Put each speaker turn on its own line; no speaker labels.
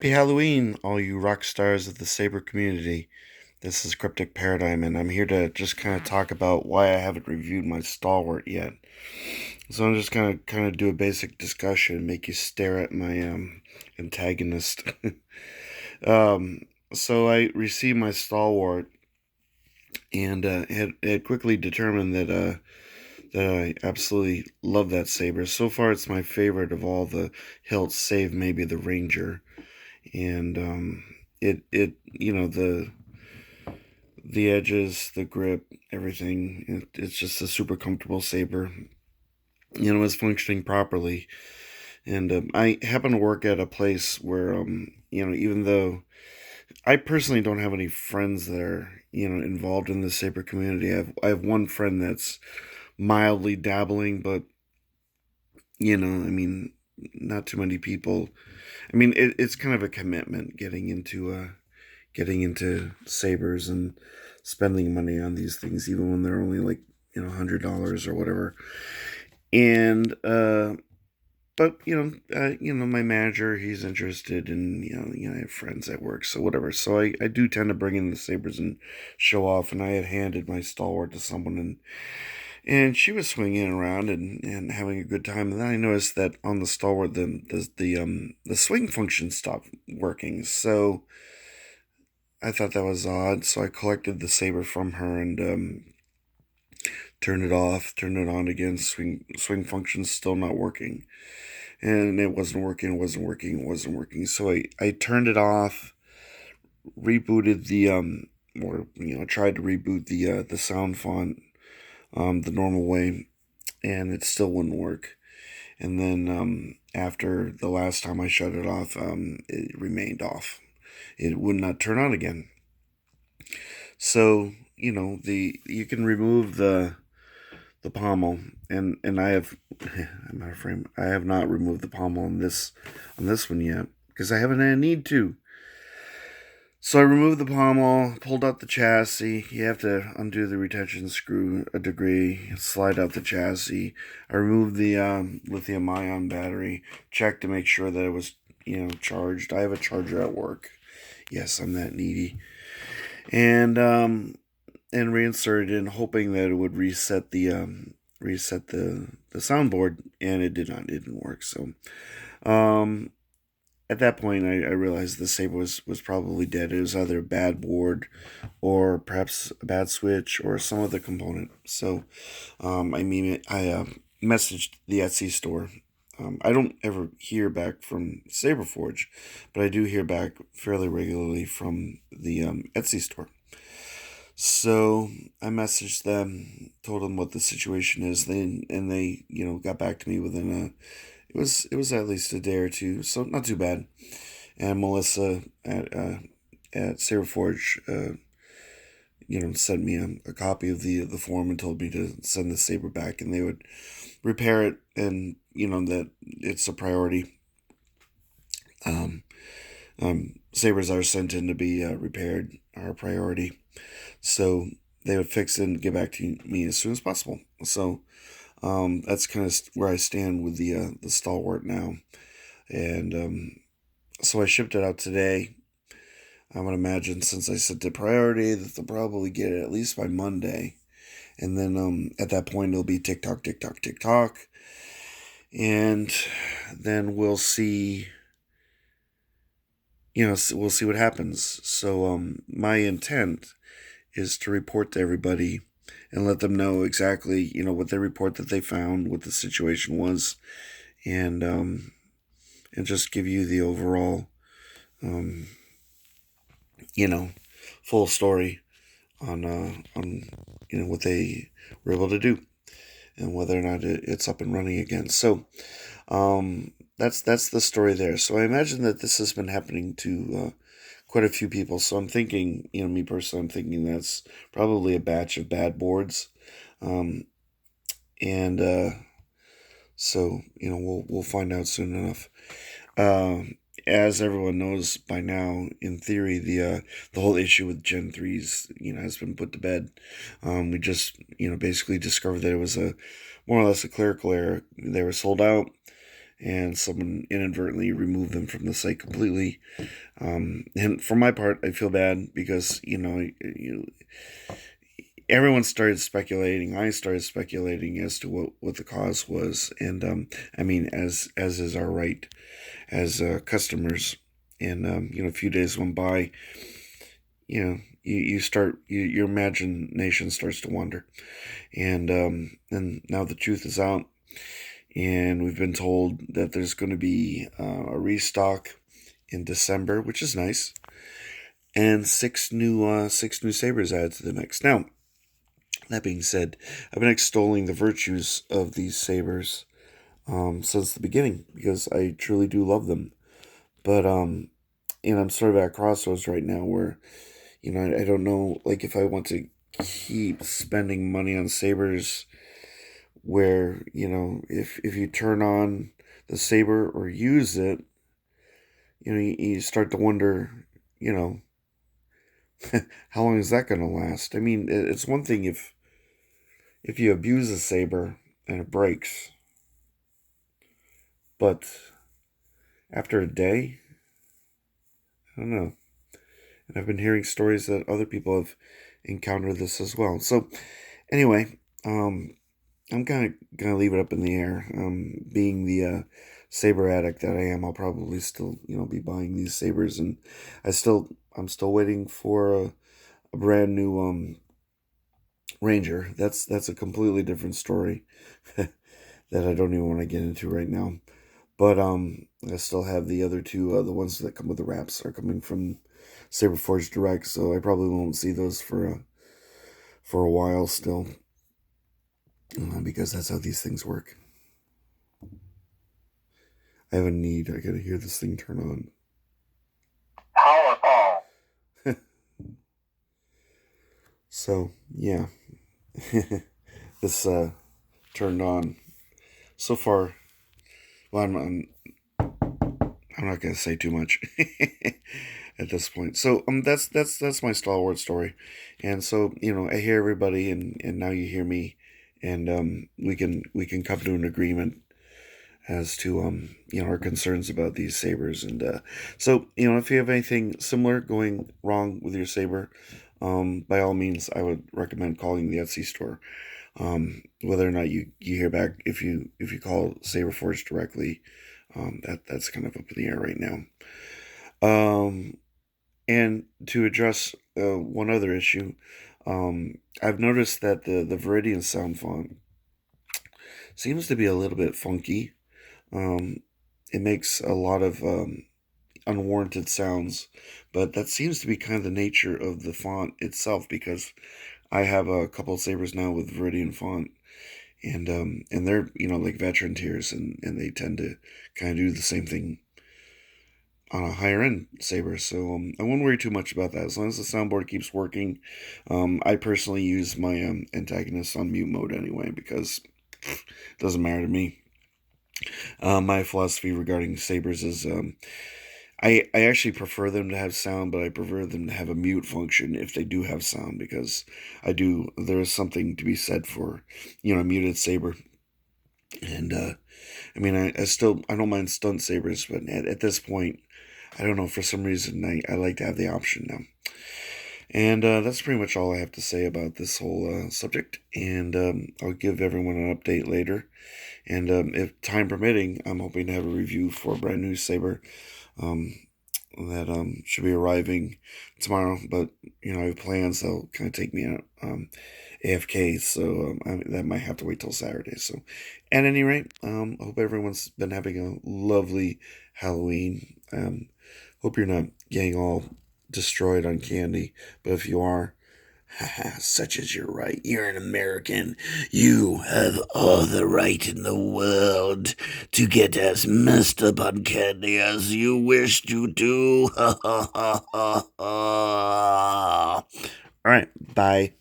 Happy Halloween, all you rock stars of the Saber community. This is Cryptic Paradigm, and I'm here to just kind of talk about why I haven't reviewed my Stalwart yet. So I'm just gonna kind of do a basic discussion and make you stare at my antagonist. um, so I received my Stalwart and had quickly determined that I absolutely love that saber. So far, it's my favorite of all the hilts, save maybe the Ranger. And it the edges, the grip, everything. It's just a super comfortable saber. It's functioning properly. And I happen to work at a place where even though I personally don't have any friends that are involved in the saber community, I have one friend that's mildly dabbling, but I mean, not too many people. I mean, it's kind of a commitment getting into sabers and spending money on these things, even when they're only like $100 or whatever. And but my manager, he's interested in I have friends at work, so whatever. So I do tend to bring in the sabers and show off. And I had handed my Stalwart to someone, and she was swinging around and having a good time. And then I noticed that on the Stalwart, the swing function stopped working. So I thought that was odd. So I collected the saber from her and turned it off, turned it on again. Swing function's still not working, and it wasn't working. It wasn't working. It wasn't working. So I turned it off, rebooted the or tried to reboot the sound font the normal way, and it still wouldn't work. And then after the last time I shut it off, it remained off. It would not turn on again. So the you can remove the pommel, and I have I'm out of frame. I have not removed the pommel on this one yet because I haven't had a need to. So I removed the pommel, pulled out the chassis. You have to undo the retention screw a degree, slide out the chassis. I removed the lithium ion battery, checked to make sure that it was charged. I have a charger at work. Yes, I'm that needy. And reinserted in, hoping that it would reset the soundboard, and it did not. It didn't work. So um, at that point, I realized the saber was probably dead. It was either a bad board, or perhaps a bad switch, or some other component. So I messaged the Etsy store. I don't ever hear back from Saberforge, but I do hear back fairly regularly from the Etsy store. So I messaged them, told them what the situation is. They got back to me within it was at least a day or two, so not too bad. And Melissa at Saberforge, sent me a copy of the form and told me to send the saber back, and they would repair it, and that it's a priority. Um, Sabers are sent in to be repaired, are a priority. So they would fix it and get back to me as soon as possible. So that's kind of where I stand with the Stalwart now. And so I shipped it out today. I would imagine, since I set the priority, that they'll probably get it at least by Monday. And then at that point, it'll be tick tock, tick tock, tick tock. And then we'll see. We'll see what happens. So my intent is to report to everybody and let them know exactly, what they report that they found, what the situation was, and just give you the overall, um, you know, full story on what they were able to do and whether or not it's up and running again. So that's the story there. So I imagine that this has been happening to quite a few people. So I'm thinking, me personally, I'm thinking that's probably a batch of bad boards, um, and so we'll find out soon enough. As everyone knows by now, in theory, the whole issue with Gen 3s has been put to bed. We just basically discovered that it was a more or less a clerical error. They were sold out, and someone inadvertently removed them from the site completely. And for my part, I feel bad because everyone started speculating. I started speculating as to what the cause was, and I mean, as is our right as customers. And a few days went by. Your imagination starts to wander, and now the truth is out, and we've been told that there's going to be a restock in December, which is nice, and six new sabers added to the mix. Now, that being said, I've been extolling the virtues of these sabers since the beginning because I truly do love them. But I'm sort of at a crossroads right now where I don't know, like, if I want to keep spending money on sabers where if you turn on the saber or use it, you start to wonder, you know how long is that going to last? I mean, it's one thing if you abuse a saber and it breaks, but after a day, I don't know. And I've been hearing stories that other people have encountered this as well. So anyway, I'm kind of gonna leave it up in the air. Being the saber addict that I am, I'll probably still be buying these sabers, and I'm still waiting for a brand new Ranger. That's a completely different story that I don't even want to get into right now. But I still have the other two, the ones that come with the wraps are coming from Saberforge Direct, so I probably won't see those for a while still, because that's how these things work. I have a need. I gotta hear this thing turn on. Powerful. So yeah, this turned on. So far, well, I'm not gonna say too much at this point. So that's my Stalwart story, and so I hear everybody, and now you hear me, and we can come to an agreement as to our concerns about these sabers, and so if you have anything similar going wrong with your saber, by all means I would recommend calling the Etsy store. Whether or not you hear back, if you call Saberforge directly, that's kind of up in the air right now. And to address one other issue, I've noticed that the Viridian sound font seems to be a little bit funky. It makes a lot of unwarranted sounds, but that seems to be kind of the nature of the font itself because I have a couple of sabers now with Viridian font, and they're like veteran tiers, and they tend to kind of do the same thing on a higher end saber. So I won't worry too much about that as long as the soundboard keeps working. I personally use my antagonist on mute mode anyway because it doesn't matter to me. My philosophy regarding sabers is I actually prefer them to have sound, but I prefer them to have a mute function if they do have sound because there is something to be said for a muted saber. And I mean, I don't mind stunt sabers, but at this point, I don't know, for some reason I like to have the option now. And that's pretty much all I have to say about this whole subject. And I'll give everyone an update later. And if time permitting, I'm hoping to have a review for a brand new saber um, that should be arriving tomorrow. But I have plans that'll kind of take me out AFK, so that might have to wait till Saturday. So, at any rate, I hope everyone's been having a lovely Halloween. Hope you're not getting all destroyed on candy, but if you are, such is your right. You're an American. You have all the right in the world to get as messed up on candy as you wish to do. All right, bye.